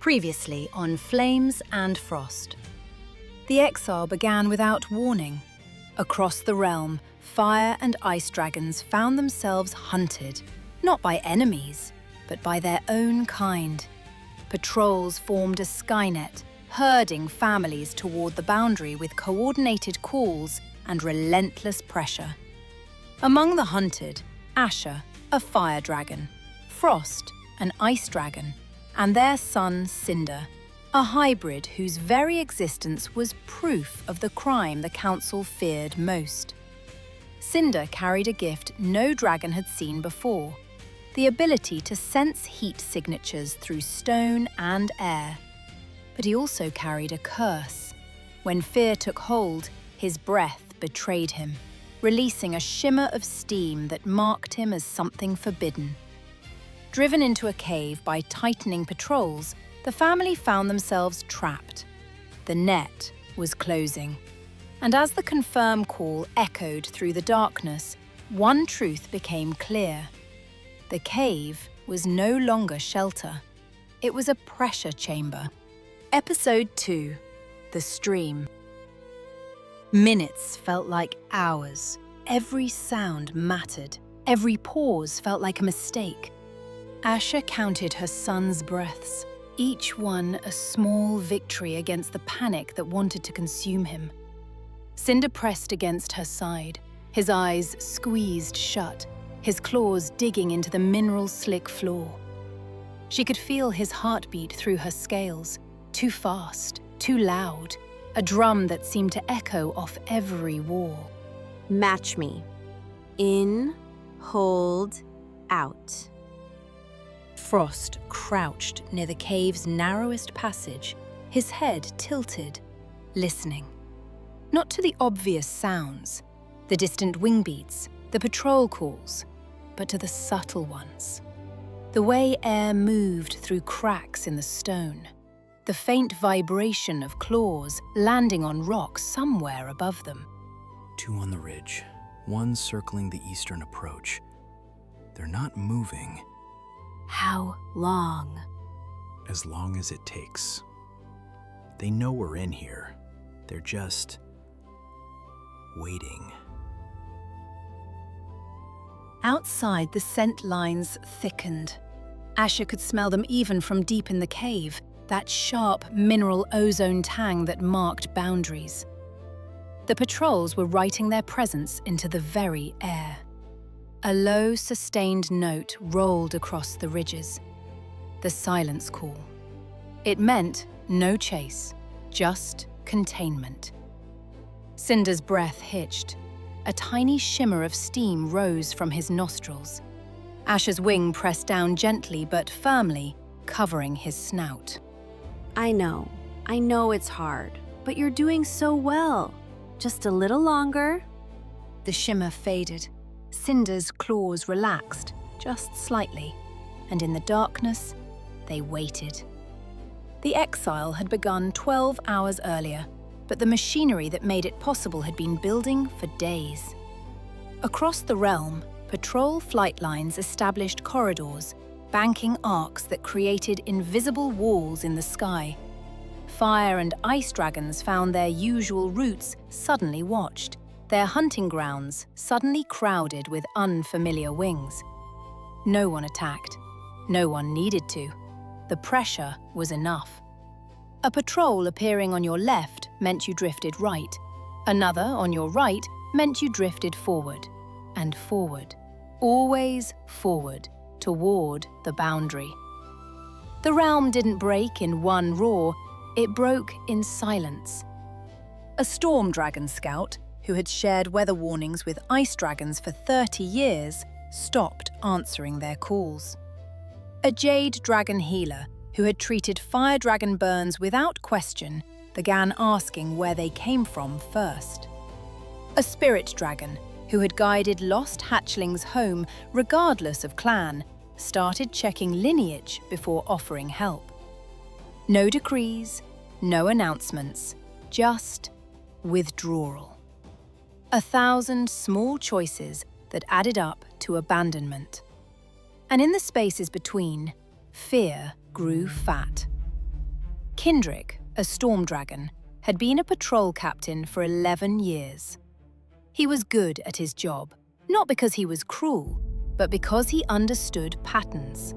Previously on Flames and Frost. The exile began without warning. Across the realm, fire and ice dragons found themselves hunted, not by enemies, but by their own kind. Patrols formed a skynet, herding families toward the boundary with coordinated calls and relentless pressure. Among the hunted, Asha, a fire dragon, Frost, an ice dragon, and their son Cinder, a hybrid whose very existence was proof of the crime the Council feared most. Cinder carried a gift no dragon had seen before, the ability to sense heat signatures through stone and air. But he also carried a curse. When fear took hold, his breath betrayed him, releasing a shimmer of steam that marked him as something forbidden. Driven into a cave by tightening patrols, the family found themselves trapped. The net was closing. And as the confirm call echoed through the darkness, one truth became clear. The cave was no longer shelter. It was a pressure chamber. Episode 2. The Stream. Minutes felt like hours. Every sound mattered. Every pause felt like a mistake. Asha counted her son's breaths, each one a small victory against the panic that wanted to consume him. Cinder pressed against her side, his eyes squeezed shut, his claws digging into the mineral-slick floor. She could feel his heartbeat through her scales, too fast, too loud, a drum that seemed to echo off every wall. Match me. In, hold, out. Frost crouched near the cave's narrowest passage, his head tilted, listening. Not to the obvious sounds, the distant wingbeats, the patrol calls, but to the subtle ones. The way air moved through cracks in the stone, the faint vibration of claws landing on rock somewhere above them. 2 on the ridge, 1 circling the eastern approach. They're not moving. How long? As long as it takes. They know we're in here. They're just waiting. Outside, the scent lines thickened. Asha could smell them even from deep in the cave, that sharp mineral ozone tang that marked boundaries. The patrols were writing their presence into the very air. A low, sustained note rolled across the ridges. The silence call. It meant no chase, just containment. Cinder's breath hitched. A tiny shimmer of steam rose from his nostrils. Asha's wing pressed down gently but firmly, covering his snout. I know it's hard, but you're doing so well. Just a little longer. The shimmer faded. Cinder's claws relaxed, just slightly, and in the darkness, they waited. The exile had begun 12 hours earlier, but the machinery that made it possible had been building for days. Across the realm, patrol flight lines established corridors, banking arcs that created invisible walls in the sky. Fire and ice dragons found their usual routes suddenly watched, their hunting grounds suddenly crowded with unfamiliar wings. No one attacked. No one needed to. The pressure was enough. A patrol appearing on your left meant you drifted right. Another on your right meant you drifted forward. And forward. Always forward, toward the boundary. The realm didn't break in one roar, it broke in silence. A storm dragon scout, who had shared weather warnings with ice dragons for 30 years, stopped answering their calls. A jade dragon healer, who had treated fire dragon burns without question, began asking where they came from first. A spirit dragon, who had guided lost hatchlings home regardless of clan, started checking lineage before offering help. No decrees, no announcements, just withdrawal. 1,000 small choices that added up to abandonment. And in the spaces between, fear grew fat. Kindrick, a storm dragon, had been a patrol captain for 11 years. He was good at his job, not because he was cruel, but because he understood patterns.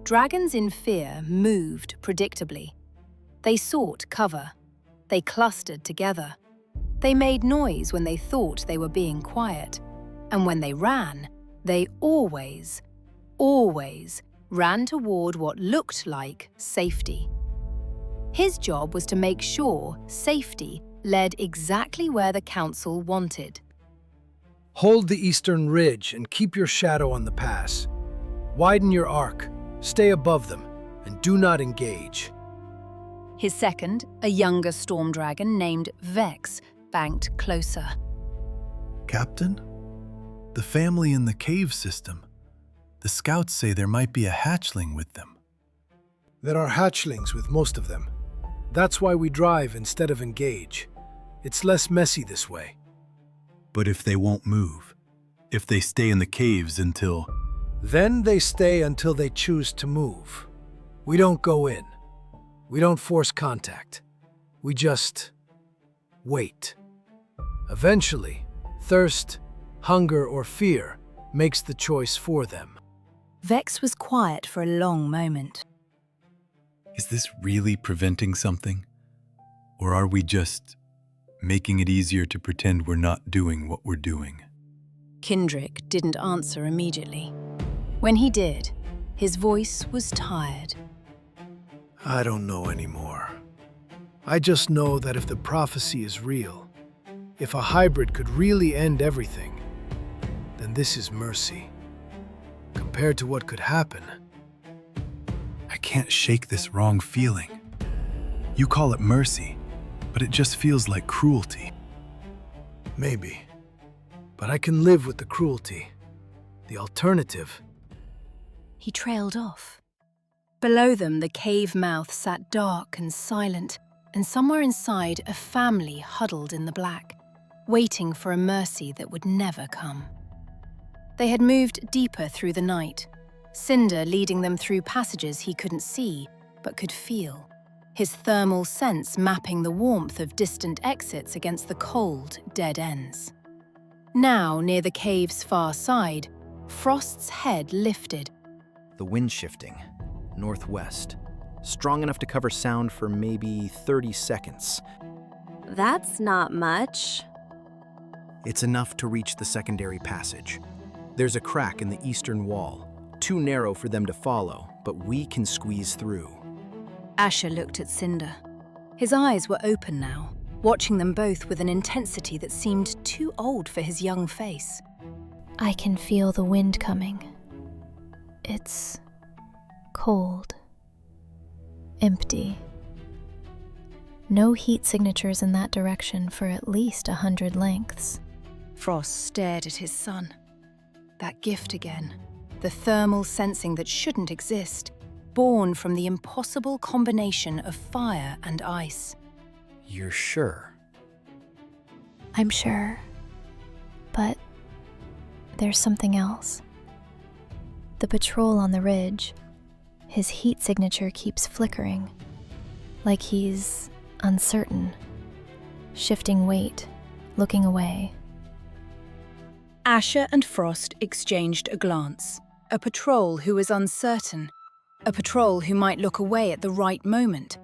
Dragons in fear moved predictably. They sought cover. They clustered together. They made noise when they thought they were being quiet. And when they ran, they always ran toward what looked like safety. His job was to make sure safety led exactly where the council wanted. Hold the eastern ridge and keep your shadow on the pass. Widen your arc, stay above them, and do not engage. His second, a younger storm dragon named Vex, banked closer. Captain? The family in the cave system. The scouts say there might be a hatchling with them. There are hatchlings with most of them. That's why we drive instead of engage. It's less messy this way. But if they won't move, if they stay in the caves until... Then they stay until they choose to move. We don't go in. We don't force contact. We just wait. Eventually, thirst, hunger, or fear makes the choice for them. Vex was quiet for a long moment. Is this really preventing something? Or are we just making it easier to pretend we're not doing what we're doing? Kindrick didn't answer immediately. When he did, his voice was tired. I don't know anymore. I just know that if the prophecy is real, if a hybrid could really end everything, then this is mercy. Compared to what could happen, I can't shake this wrong feeling. You call it mercy, but it just feels like cruelty. maybe. But I can live with the cruelty. The alternative. He trailed off. Below them, the cave mouth sat dark and silent, and somewhere inside, a family huddled in the black, waiting for a mercy that would never come. They had moved deeper through the night, Cinder leading them through passages he couldn't see, but could feel, his thermal sense mapping the warmth of distant exits against the cold, dead ends. Now, near the cave's far side, Frost's head lifted. The wind shifting, northwest, strong enough to cover sound for maybe 30 seconds. That's not much. It's enough to reach the secondary passage. There's a crack in the eastern wall, too narrow for them to follow, but we can squeeze through. Asha looked at Cinder. His eyes were open now, watching them both with an intensity that seemed too old for his young face. I can feel the wind coming. It's cold. Empty. No heat signatures in that direction for at least 100 lengths. Frost stared at his son. That gift again. The thermal sensing that shouldn't exist, born from the impossible combination of fire and ice. You're sure? I'm sure. But there's something else. The patrol on the ridge, his heat signature keeps flickering, like he's uncertain, shifting weight, looking away. Asha and Frost exchanged a glance. A patrol who was uncertain. A patrol who might look away at the right moment.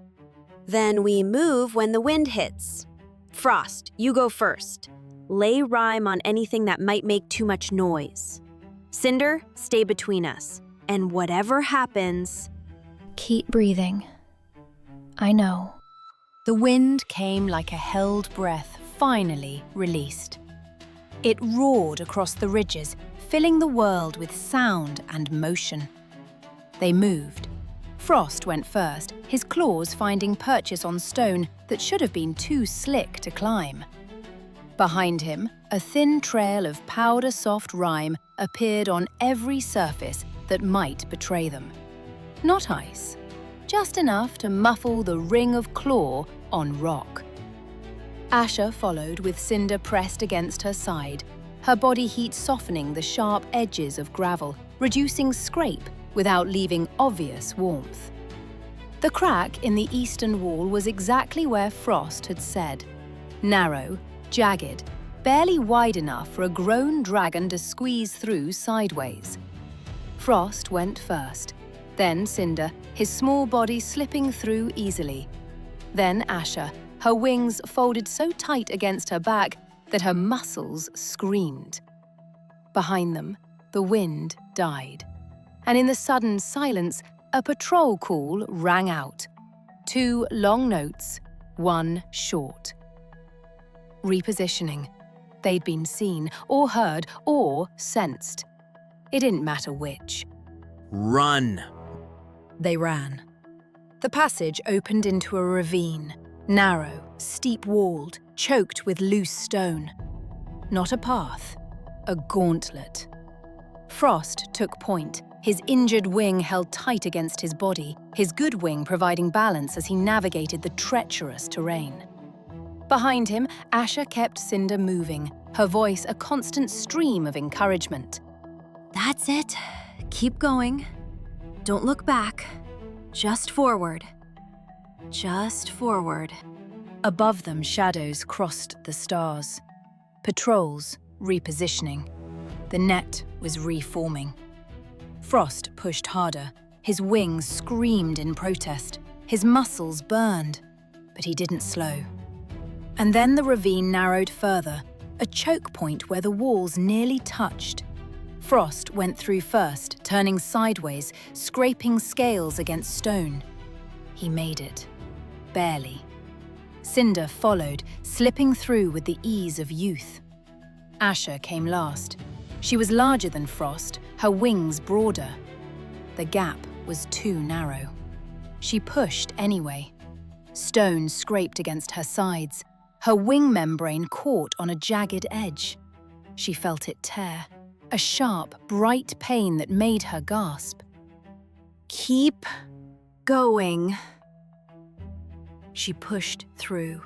Then we move when the wind hits. Frost, you go first. Lay rhyme on anything that might make too much noise. Cinder, stay between us. And whatever happens... Keep breathing. I know. The wind came like a held breath, finally released. It roared across the ridges, filling the world with sound and motion. They moved. Frost went first, his claws finding purchase on stone that should have been too slick to climb. Behind him, a thin trail of powder-soft rime appeared on every surface that might betray them. Not ice, just enough to muffle the ring of claw on rock. Asha followed with Cinder pressed against her side, her body heat softening the sharp edges of gravel, reducing scrape without leaving obvious warmth. The crack in the eastern wall was exactly where Frost had said. Narrow, jagged, barely wide enough for a grown dragon to squeeze through sideways. Frost went first, then Cinder, his small body slipping through easily. Then Asha, her wings folded so tight against her back that her muscles screamed. Behind them, the wind died, and in the sudden silence, a patrol call rang out. 2 long notes, 1 short. Repositioning. They'd been seen, or heard, or sensed. It didn't matter which. Run! They ran. The passage opened into a ravine, narrow, steep-walled, choked with loose stone. Not a path, a gauntlet. Frost took point, his injured wing held tight against his body, his good wing providing balance as he navigated the treacherous terrain. Behind him, Asha kept Cinder moving, her voice a constant stream of encouragement. That's it. Keep going. Don't look back. Just forward. Just forward. Above them, shadows crossed the stars. Patrols repositioning. The net was reforming. Frost pushed harder. His wings screamed in protest. His muscles burned, but he didn't slow. And then the ravine narrowed further, a choke point where the walls nearly touched. Frost went through first, turning sideways, scraping scales against stone. He made it. Barely. Cinder followed, slipping through with the ease of youth. Asha came last. She was larger than Frost, her wings broader. The gap was too narrow. She pushed anyway. Stone scraped against her sides. Her wing membrane caught on a jagged edge. She felt it tear, a sharp, bright pain that made her gasp. Keep going. She pushed through.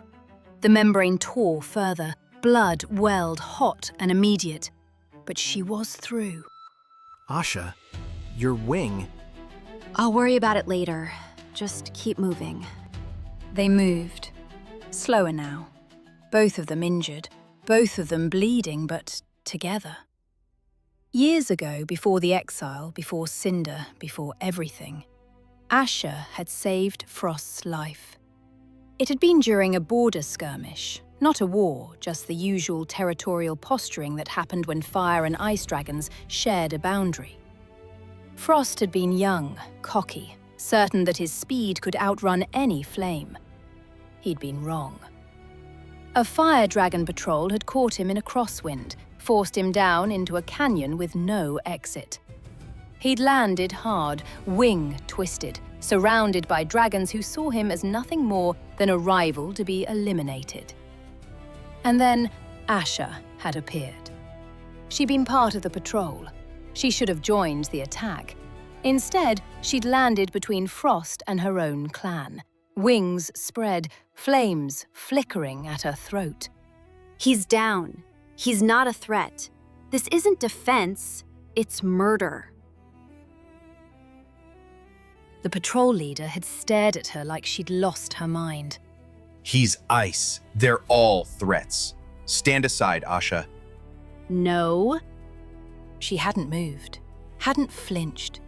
The membrane tore further, blood welled hot and immediate. But she was through. Asha, your wing. I'll worry about it later. Just keep moving. They moved. Slower now. Both of them injured, both of them bleeding, but together. Years ago, before the exile, before Cinder, before everything, Asha had saved Frost's life. It had been during a border skirmish, not a war, just the usual territorial posturing that happened when fire and ice dragons shared a boundary. Frost had been young, cocky, certain that his speed could outrun any flame. He'd been wrong. A fire dragon patrol had caught him in a crosswind, forced him down into a canyon with no exit. He'd landed hard, wing twisted, surrounded by dragons who saw him as nothing more than a rival to be eliminated. And then Asha had appeared. She'd been part of the patrol. She should have joined the attack. Instead, she'd landed between Frost and her own clan. Wings spread, flames flickering at her throat. He's down. He's not a threat. This isn't defense, it's murder. The patrol leader had stared at her like she'd lost her mind. He's ice. They're all threats. Stand aside, Asha. No. She hadn't moved, hadn't flinched.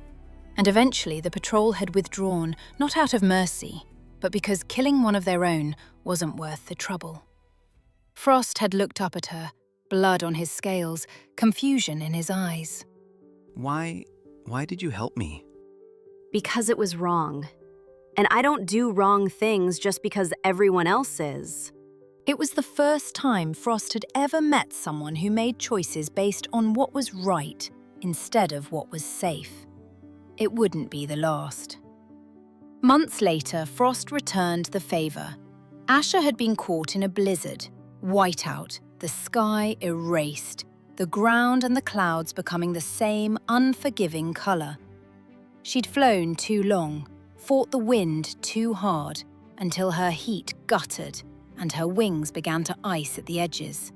And eventually the patrol had withdrawn, not out of mercy, but because killing one of their own wasn't worth the trouble. Frost had looked up at her, blood on his scales, confusion in his eyes. Why did you help me? Because it was wrong. And I don't do wrong things just because everyone else is. It was the first time Frost had ever met someone who made choices based on what was right instead of what was safe. It wouldn't be the last. Months later, Frost returned the favor. Asha had been caught in a blizzard, whiteout, the sky erased, the ground and the clouds becoming the same unforgiving color. She'd flown too long, fought the wind too hard, until her heat guttered and her wings began to ice at the edges.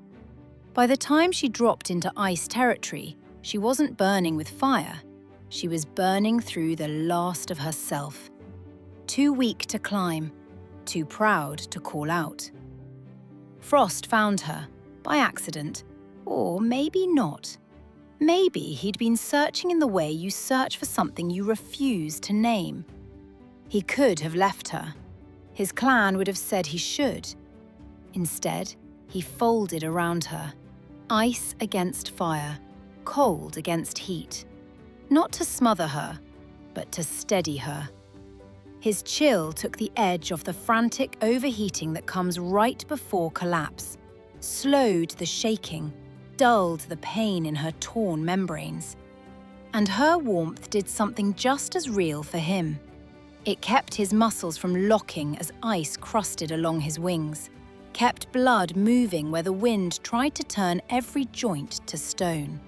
By the time she dropped into ice territory, she wasn't burning with fire. She was burning through the last of herself. too weak to climb, too proud to call out. Frost found her, by accident, or maybe not. Maybe he'd been searching in the way you search for something you refuse to name. He could have left her. His clan would have said he should. Instead, he folded around her, ice against fire, cold against heat. Not to smother her, but to steady her. His chill took the edge off the frantic overheating that comes right before collapse, slowed the shaking, dulled the pain in her torn membranes. And her warmth did something just as real for him. It kept his muscles from locking as ice crusted along his wings, kept blood moving where the wind tried to turn every joint to stone.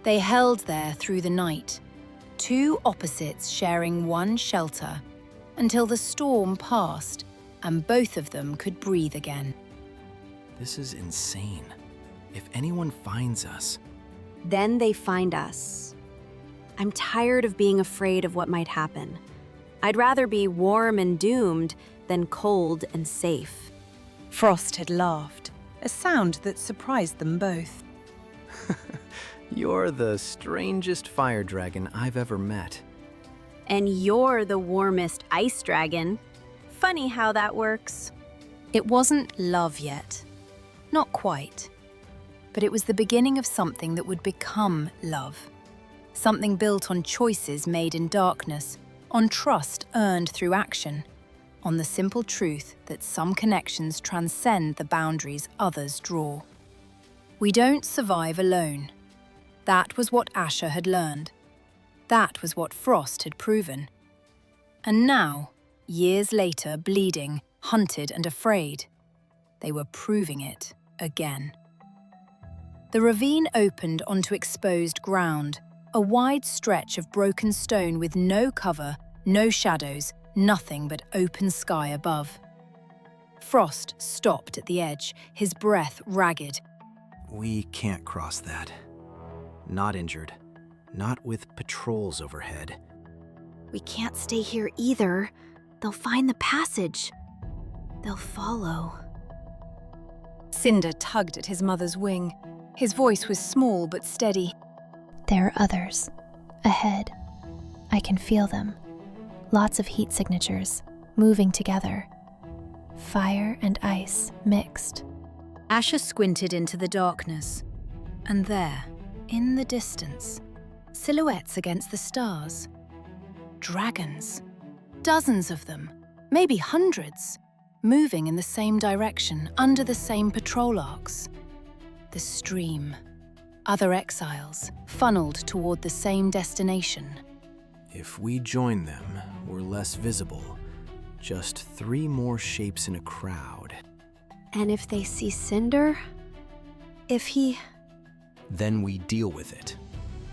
They held there through the night, two opposites sharing one shelter, until the storm passed and both of them could breathe again. This is insane. If anyone finds us, Then they find us. I'm tired of being afraid of what might happen. I'd rather be warm and doomed than cold and safe. Frost had laughed, a sound that surprised them both. you're the strangest fire dragon I've ever met. And you're the warmest ice dragon. Funny how that works. It wasn't love yet. Not quite. But it was the beginning of something that would become love. Something built on choices made in darkness, on trust earned through action, on the simple truth that some connections transcend the boundaries others draw. We don't survive alone. That was what Asha had learned. That was what Frost had proven. And now, years later, bleeding, hunted and afraid, they were proving it again. The ravine opened onto exposed ground, a wide stretch of broken stone with no cover, no shadows, nothing but open sky above. Frost stopped at the edge, his breath ragged. We can't cross that. Not injured. Not with patrols overhead. We can't stay here either. They'll find the passage. They'll follow. Cinder tugged at his mother's wing. His voice was small but steady. There are others. Ahead. I can feel them. Lots of heat signatures, moving together. Fire and ice mixed. Asha squinted into the darkness. And there, in the distance, silhouettes against the stars. Dragons. Dozens of them, maybe hundreds, moving in the same direction, under the same patrol arcs. The stream. Other exiles, funneled toward the same destination. If we join them, we're less visible. Just 3 more shapes in a crowd. And if they see Cinder? If he... Then we deal with it.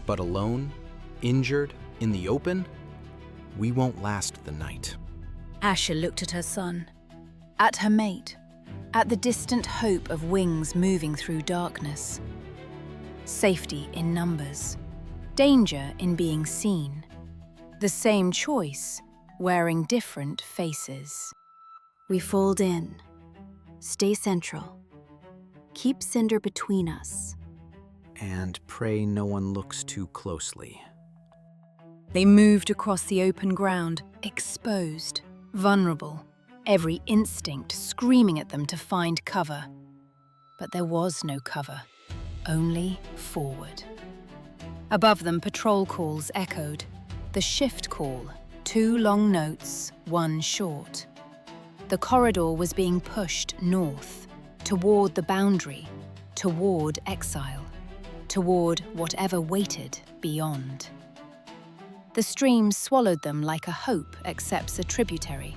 But alone, injured, in the open, we won't last the night. Asha looked at her son, at her mate, at the distant hope of wings moving through darkness. Safety in numbers, danger in being seen. The same choice, wearing different faces. We fold in. Stay central. Keep Cinder between us. And pray no one looks too closely. They moved across the open ground, exposed, vulnerable, every instinct screaming at them to find cover. But there was no cover, only forward. Above them, patrol calls echoed. The shift call, 2 long notes, 1 short. The corridor was being pushed north, toward the boundary, toward exile, toward whatever waited beyond. The stream swallowed them like a hope accepts a tributary.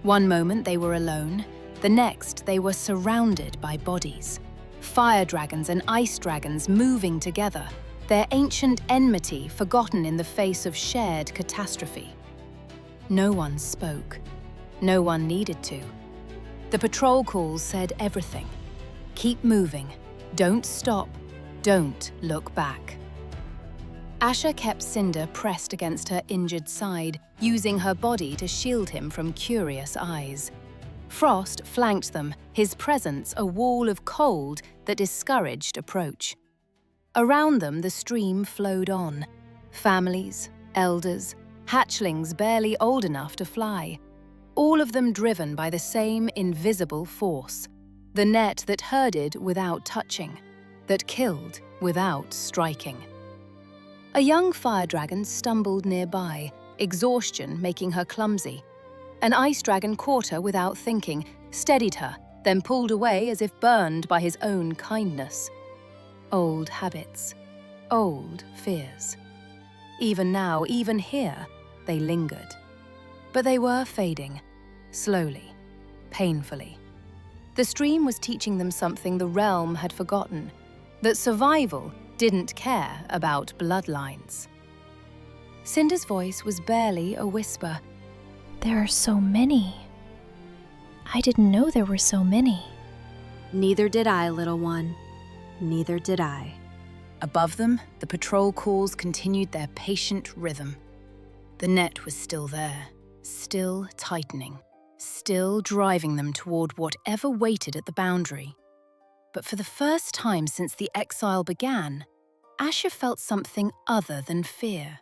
One moment they were alone, the next they were surrounded by bodies. Fire dragons and ice dragons moving together, their ancient enmity forgotten in the face of shared catastrophe. No one spoke. No one needed to. The patrol calls said everything. Keep moving. Don't stop. Don't look back. Asha kept Cinder pressed against her injured side, using her body to shield him from curious eyes. Frost flanked them, his presence a wall of cold that discouraged approach. Around them, the stream flowed on. Families, elders, hatchlings barely old enough to fly, all of them driven by the same invisible force, the net that herded without touching, that killed without striking. A young fire dragon stumbled nearby, exhaustion making her clumsy. An ice dragon caught her without thinking, steadied her, then pulled away as if burned by his own kindness. Old habits, old fears. Even now, even here, they lingered. But they were fading, slowly, painfully. The stream was teaching them something the realm had forgotten, that survival didn't care about bloodlines. Cinder's voice was barely a whisper. There are so many. I didn't know there were so many. Neither did I, little one. Neither did I. Above them, the patrol calls continued their patient rhythm. The net was still there, still tightening, still driving them toward whatever waited at the boundary. But for the first time since the exile began, Asha felt something other than fear.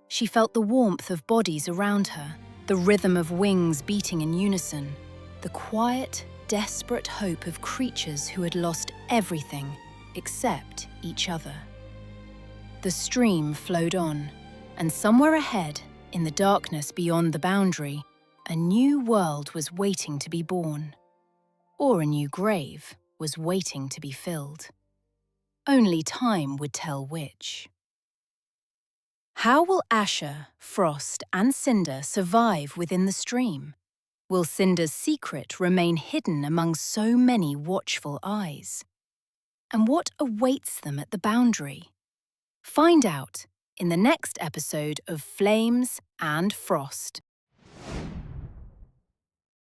She felt the warmth of bodies around her, the rhythm of wings beating in unison, the quiet, desperate hope of creatures who had lost everything except each other. The stream flowed on, and somewhere ahead, in the darkness beyond the boundary, a new world was waiting to be born. Or a new grave was waiting to be filled. Only time would tell which. How will Asha, Frost, and Cinder survive within the stream? Will Cinder's secret remain hidden among so many watchful eyes? And what awaits them at the boundary? Find out in the next episode of Flames and Frost.